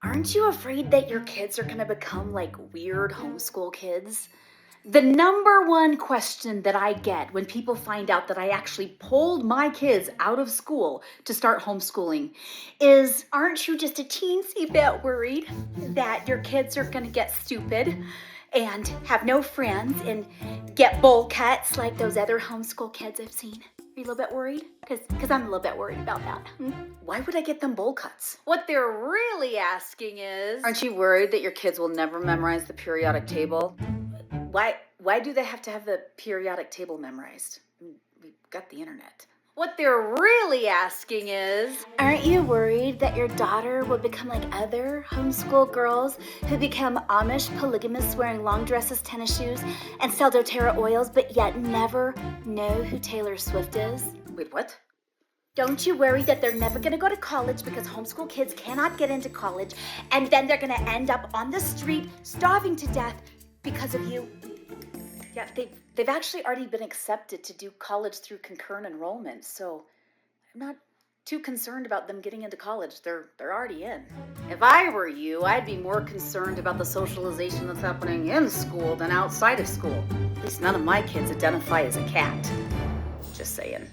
Aren't you afraid that your kids are going to become like weird homeschool kids? The number one question that I get when people find out that I actually pulled my kids out of school to start homeschooling is, aren't you just a teensy bit worried that your kids are going to get stupid and have no friends and get bowl cuts like those other homeschool kids I've seen? Are you a little bit worried? Because I'm a little bit worried about that. Why would I get them bowl cuts? What they're really asking is, aren't you worried that your kids will never memorize the periodic table? Why do they have to have the periodic table memorized? We've got the internet. What they're really asking is, aren't you worried that your daughter will become like other homeschool girls who become Amish polygamists wearing long dresses, tennis shoes, and sell doTERRA oils, but yet never know who Taylor Swift is? Wait, what? Don't you worry that they're never going to go to college because homeschool kids cannot get into college, and then they're going to end up on the street starving to death because of you? Yeah, they've actually already been accepted to do college through concurrent enrollment, so I'm not too concerned about them getting into college. They're already in. If I were you, I'd be more concerned about the socialization that's happening in school than outside of school. At least none of my kids identify as a cat. Just saying.